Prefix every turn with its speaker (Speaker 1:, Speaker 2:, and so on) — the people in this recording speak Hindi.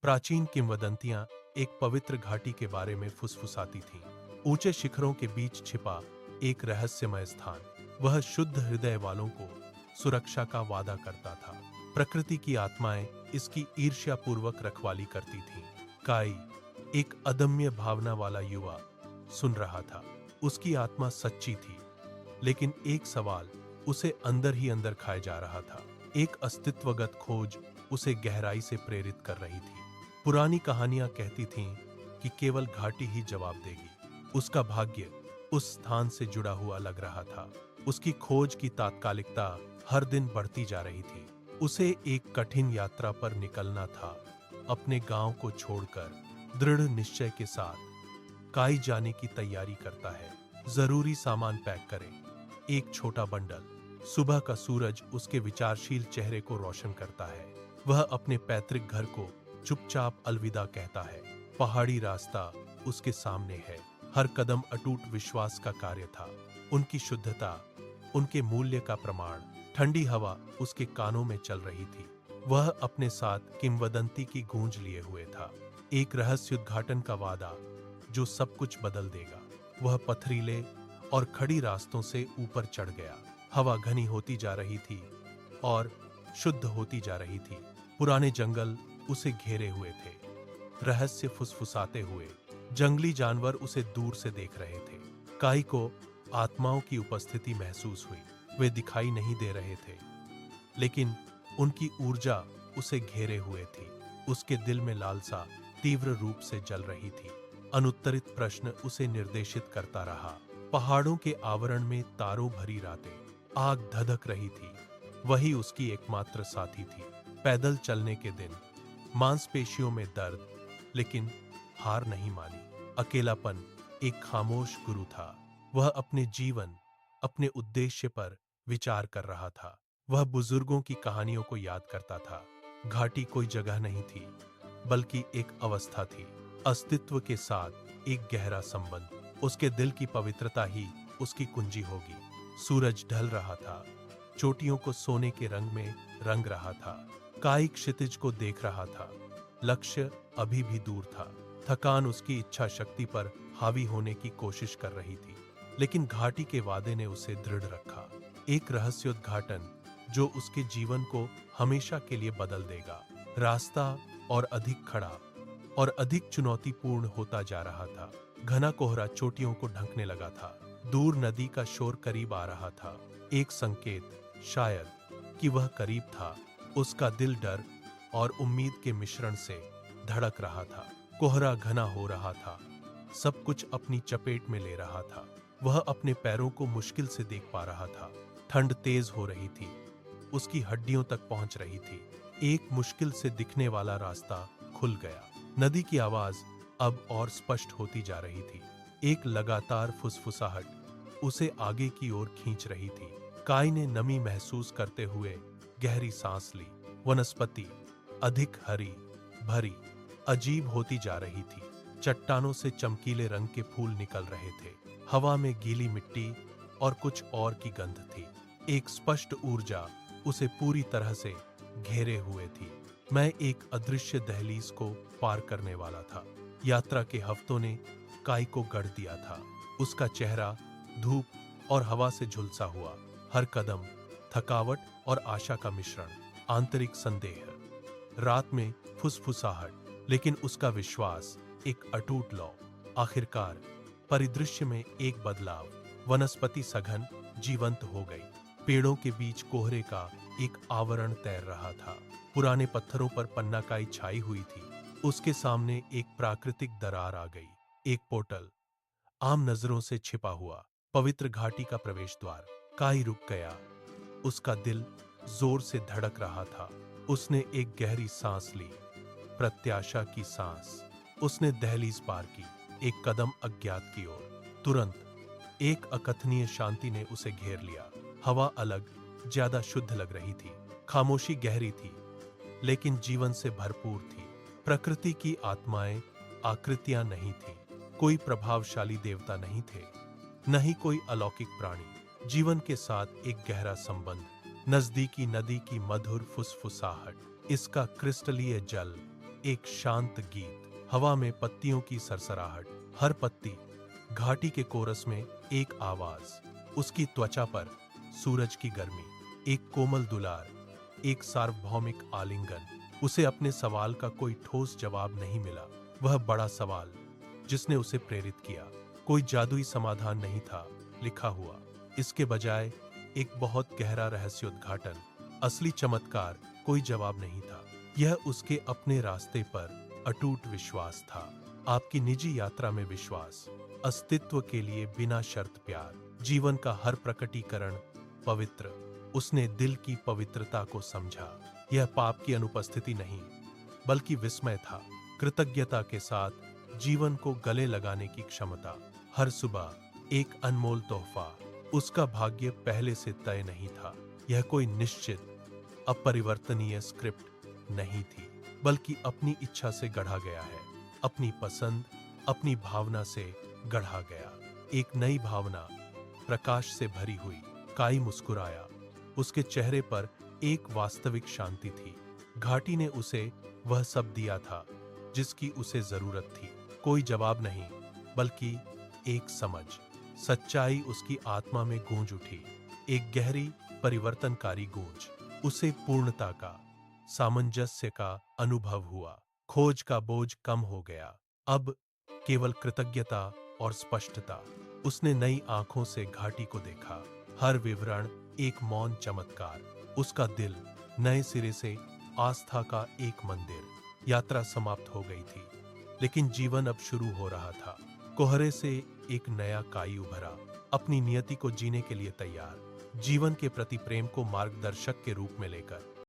Speaker 1: प्राचीन किंवदंतियां एक पवित्र घाटी के बारे में फुसफुसाती थीं। ऊंचे शिखरों के बीच छिपा एक रहस्यमय स्थान, वह शुद्ध हृदय वालों को सुरक्षा का वादा करता था। प्रकृति की आत्माएं इसकी ईर्ष्यापूर्वक रखवाली करती थीं। काई, एक अदम्य भावना वाला युवा, सुन रहा था। उसकी आत्मा सच्ची थी, लेकिन एक सवाल उसे अंदर ही अंदर खाए जा रहा था। एक अस्तित्वगत खोज उसे गहराई से प्रेरित कर रही थी। पुरानी कहानियां कहती थीं कि केवल घाटी ही जवाब देगी। उसका भाग्य उस स्थान से जुड़ा हुआ लग रहा था। उसकी खोज की तात्कालिकता हर दिन बढ़ती जा रही थी। उसे एक कठिन यात्रा पर निकलना था, अपने गांव को छोड़कर। दृढ़ निश्चय के साथ काई जाने की तैयारी करता है। जरूरी सामान पैक करें। एक छोटा बंडल। सुबह का सूरज उसके विचारशील चेहरे को रोशन करता है। वह अपने पैतृक घर को चुपचाप अलविदा कहता है। पहाड़ी रास्ता उसके सामने है। हर कदम अटूट विश्वास का कार्य था। उनकी शुद्धता, उनके मूल्य का प्रमाण। ठंडी हवा उसके कानों में चल रही थी। वह अपने साथ किंवदंती की गूंज लिए हुए था। एक रहस्योद्घाटन का वादा जो सब कुछ बदल देगा। वह पथरीले और खड़ी रास्तों से ऊपर चढ़ गया। हवा घनी होती जा रही थी और शुद्ध होती जा रही थी। पुराने जंगल उसे घेरे हुए थे, रहस्य फुसफुसाते हुए। जंगली जानवर उसे दूर से देख रहे थे। काई को आत्माओं की उपस्थिति महसूस हुई। वे दिखाई नहीं दे रहे थे, लेकिन उनकी ऊर्जा उसे घेरे हुए थी। उसके दिल में लालसा तीव्र रूप से जल रही थी। अनुत्तरित प्रश्न उसे निर्देशित करता रहा। पहाड़ों के आवरण में तारों भरी रातें, आग धधक रही थी। वही उसकी एकमात्र साथी थी। पैदल चलने के दिन, मांसपेशियों में दर्द, लेकिन हार नहीं मानी। अकेलापन एक खामोश गुरु था। वह अपने जीवन, अपने उद्देश्य पर विचार कर रहा था। वह बुजुर्गों की कहानियों को याद करता था। घाटी कोई जगह नहीं थी, बल्कि एक अवस्था थी। अस्तित्व के साथ एक गहरा संबंध। उसके दिल की पवित्रता ही उसकी कुंजी होगी। सूरज ढल रहा था, चोटियों को सोने के रंग में रंग रहा था। काई क्षितिज को देख रहा था। लक्ष्य अभी भी दूर था। थकान उसकी इच्छा शक्ति पर हावी होने की कोशिश कर रही थी, लेकिन घाटी के वादे ने उसे दृढ़ रखा। एक रहस्योद्घाटन जो उसके जीवन को हमेशा के लिए बदल देगा। रास्ता और अधिक खड़ा और अधिक चुनौतीपूर्ण होता जा रहा था। घना कोहरा चोटियों को ढकने लगा था। दूर नदी का शोर करीब आ रहा था। एक संकेत, शायद, कि वह करीब था। उसका दिल डर और उम्मीद के मिश्रण से धड़क रहा था। कोहरा घना हो रहा था, सब कुछ अपनी चपेट में ले रहा था। वह अपने पैरों को मुश्किल से देख पा रहा था। ठंड तेज हो रही थी, उसकी हड्डियों तक पहुंच रही थी। एक मुश्किल से दिखने वाला रास्ता खुल गया। नदी की आवाज अब और स्पष्ट होती जा रही थी। एक लगातार फुसफुसाहट उसे आगे की ओर खींच रही थी। काई ने नमी महसूस करते हुए गहरी सांस ली। वनस्पति अधिक हरी भरी, अजीब होती जा रही थी। चट्टानों से चमकीले रंग के फूल निकल रहे थे। हवा में गीली मिट्टी और कुछ और की गंध थी। एक स्पष्ट ऊर्जा उसे पूरी तरह से घेरे हुए थी। मैं एक अदृश्य दहलीज को पार करने वाला था। यात्रा के हफ्तों ने काई को गढ़ दिया था। उसका चेहरा धूप और हवा से झुलसा हुआ। हर कदम थकावट और आशा का मिश्रण। आंतरिक संदेह, रात में फुसफुसाहट, लेकिन उसका विश्वास एक अटूट लौ। आखिरकार परिदृश्य में एक बदलाव। वनस्पति सघन जीवंत हो गई। पेड़ों के बीच कोहरे का एक आवरण तैर रहा था। पुराने पत्थरों पर पन्नाकाई छाई हुई थी। उसके सामने एक प्राकृतिक दरार आ गई। एक पोर्टल, आम नजरों से छिपा हुआ। पवित्र घाटी का प्रवेश द्वार। काई रुक गया। उसका दिल जोर से धड़क रहा था। उसने एक गहरी सांस ली, प्रत्याशा की सांस। उसने दहलीज पार की, एक कदम अज्ञात की ओर। तुरंत एक अकथनीय शांति ने उसे घेर लिया। हवा अलग, ज्यादा शुद्ध लग रही थी। खामोशी गहरी थी, लेकिन जीवन से भरपूर थी। प्रकृति की आत्माएं आकृतियां नहीं थीं। कोई प्रभावशाली देवता नहीं थे, न ही कोई अलौकिक प्राणी। जीवन के साथ एक गहरा संबंध। नजदीकी नदी की मधुर फुसफुसाहट, इसका क्रिस्टलीय जल, एक शांत गीत, हवा में पत्तियों की सरसराहट, हर पत्ती, घाटी के कोरस में एक आवाज, उसकी त्वचा पर सूरज की गर्मी, एक कोमल दुलार, एक सार्वभौमिक आलिंगन। उसे अपने सवाल का कोई ठोस जवाब नहीं मिला। वह बड़ा सवाल जिसने उसे प्रेरित किया, कोई जादुई समाधान नहीं था लिखा हुआ, इसके बजाय एक बहुत गहरा रहस्योद्घाटन, असली चमत्कार कोई जवाब नहीं था। यह उसके अपने रास्ते पर अटूट विश्वास था। आपकी निजी यात्रा में विश्वास, अस्तित्व के लिए बिना शर्त प्यार, जीवन का हर प्रकटीकरण पवित्र। उसने दिल की पवित्रता को समझा। यह पाप की अनुपस्थिति नहीं, बल्कि विस्मय था। कृतज्ञता के साथ जीवन को गले लगाने की क्षमता। हर सुबह एक अनमोल तोहफा। उसका भाग्य पहले से तय नहीं था। यह कोई निश्चित अपरिवर्तनीय स्क्रिप्ट नहीं थी, बल्कि अपनी इच्छा से गढ़ा गया है। अपनी पसंद, अपनी भावना से गढ़ा गया। एक नई भावना प्रकाश से भरी हुई। काई मुस्कुराया। उसके चेहरे पर एक वास्तविक शांति थी। घाटी ने उसे वह सब दिया था जिसकी उसे जरूरत थी। कोई जवाब नहीं, बल्कि एक समझ। सच्चाई उसकी आत्मा में गूंज उठी, एक गहरी परिवर्तनकारी गूंज। उसे पूर्णता का, सामंजस्य का अनुभव हुआ। खोज का बोझ कम हो गया। अब केवल कृतज्ञता और स्पष्टता। उसने नई आंखों से घाटी को देखा। हर विवरण एक मौन चमत्कार। उसका दिल नए सिरे से आस्था का एक मंदिर। यात्रा समाप्त हो गई थी, लेकिन जीवन अब शुरू हो रहा था। कोहरे से एक नया काई उभरा, अपनी नियति को जीने के लिए तैयार, जीवन के प्रति प्रेम को मार्गदर्शक के रूप में लेकर।